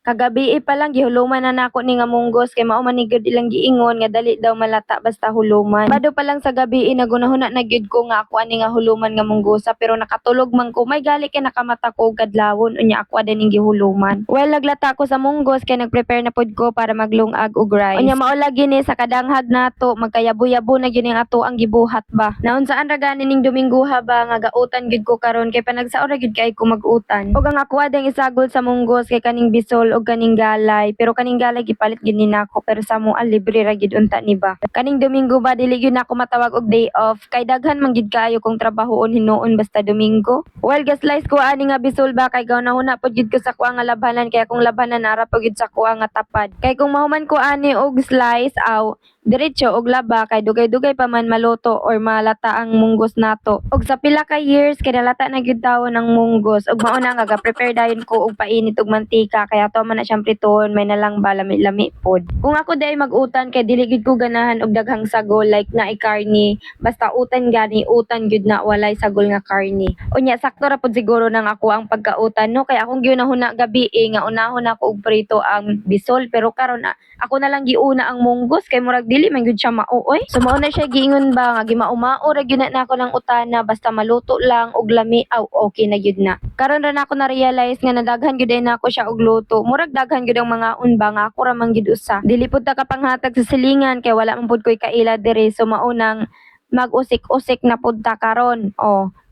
Kagabi pa lang gihuluman na nako ni nga munggos kay mao man ni gud ilang giingon nga dali daw malata basta huluman. Bado pa lang sa gabi nagunahuna na gyud ko nga ako ani nga huluman nga munggosa pero nakatulog man ko may gali kay nakamata ko og kadlawon unya ako adin ning gihuluman. Well naglata ko sa munggos kay nagprepare na pud ko para maglungag og rice. Unya mao lagi ni sa kadanghag nato magkayabo-yabo na gyud ning ato ang gibuhat ba. Naon saan ra gani ning Dominggoha ba nga gautan gyud ko karon kay panagsaon ra gyud kay ko magutan. Ug ang ako ading isagol sa munggos kay kaning bisol og kaning galay pero kaning galay gipalit gid ni nako pero sa mo libre ra gid unta ni ba. Kaning Domingo ba dili gyud nako matawag og day off kay daghan man gid kaayo kong trabahoon hinuon basta Domingo. Well gaslice ko ani nga bisol ba kay gawna pud gid ko sa kuha nga labanan kay akong labanan ara pud gid sa kuha nga tapad. Kay kung mahuman ko ani og slice aw diretso og laba kay dugay-dugay pa man maluto or malata ang munggos nato. Og sa pila ka years kay nalata na gyud tawo ng munggos og mao na nga ga-prepare dayon ko og painit og mantika kaya to man na siyang prituhon may nalang ba lami-lami pod. Kung ako day mag-utan kay dili gyud ko ganahan og daghang sagol like na karni basta utan gani utan gyud na walay sagol nga karni. Unya sakto ra pod siguro nang ako ang pagkautan no kay akong giunahuna gabi nga unahon ako og prito ang bisol pero karon ako na lang giuna ang munggos kay murag dili man gyud siya mauoy. So mao na siya giingon ba nga gimaumao ra gyud na ako ng utana basta maluto lang og lami aw okay na gyud na. Karon ra nako na realize nga nadaghan gyud na ako siya og luto. Murag daghan gyud ang mga unba nga ako ra man gyud usa. Dili pud ta kapanghatag sa silingan kay wala man pud koy kaila diri so mao nang mag-usik-usik na pud ta karon.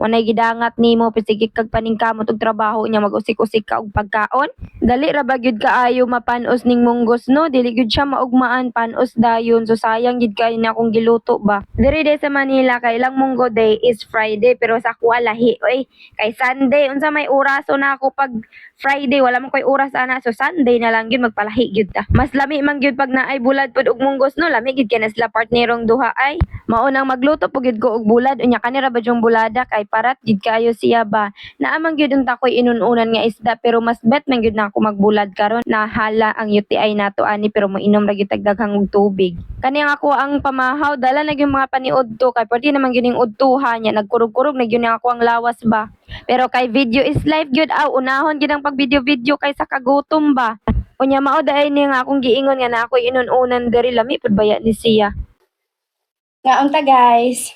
Wanay gidangat nimo pisigi kag paningkamot og trabaho nya mag-usik-usik ka og pagkaon. Dali ra ba gyud kaayo mapanos ning munggos no? Dili gyud siya maugmaan panos dayon so sayang gyud kay na akong giluto ba. Diri day sa Manila kay ilang munggo day is Friday pero sa kuha lahi oy kay Sunday unsa may oraso na ako pag Friday wala man koy oras ana so Sunday na lang gyud magpalahi gyud ta. Mas lami man gyud pag naay bulad pud og munggos no lami gyud kay na sila partnerong duha ay mao nang magluto pud gyud ko og bulad unya kanira ba jong bulada kay parat gyud kayo siya ba. Naamang gyud unta koy inununan nga isda pero mas bet man gyud na ako magbulad karon nahala ang UTI nato ani pero moinom ra gyud tagdaghang og tubig. Kani ang ako ang pamahaw dala na gyud mga paniudto kay pwede naman gyud ning udtuhan nya nagkurog-kurog na gyud ako ang lawas ba. Pero kay video is life gyud unahon gyud ang pag video kay sa kagutom ba. Unya mao daay ni nga akong giingon nga na ako inununan diri lami pud baya ni siya. Nga unta guys.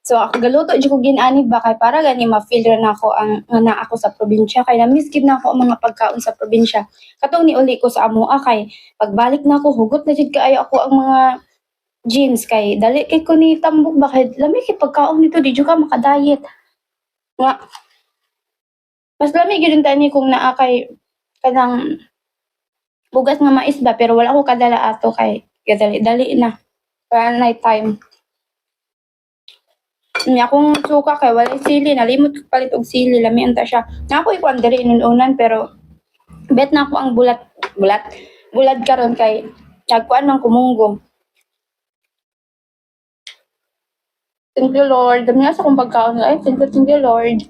So ako galuto jud ko ginani ba kay para gani ma-feel ra nako ang nga na ako sa probinsya kay na-miss gid nako ang mga pagkaon sa probinsya. Katong niuli ko sa amoa kay pagbalik nako hugot na jud kaayo ako ang mga jeans kay dali kay ko ni tambok ba kay lami kay pagkaon nito di jud ka maka-diet. Nga mas lami gyud tani kung naa kay kanang bugas nga mais ba pero wala ko kadala ato kay dali na para night time. Nya akong suka kay walay sili nalimot ko palit og sili lami unta siya. Nga ako ikuan diri inunan pero bet na ako ang bulad karon kay nagkuan man kumunggo. Thank you Lord. Dami sa akong pagkaon ay thank you Lord.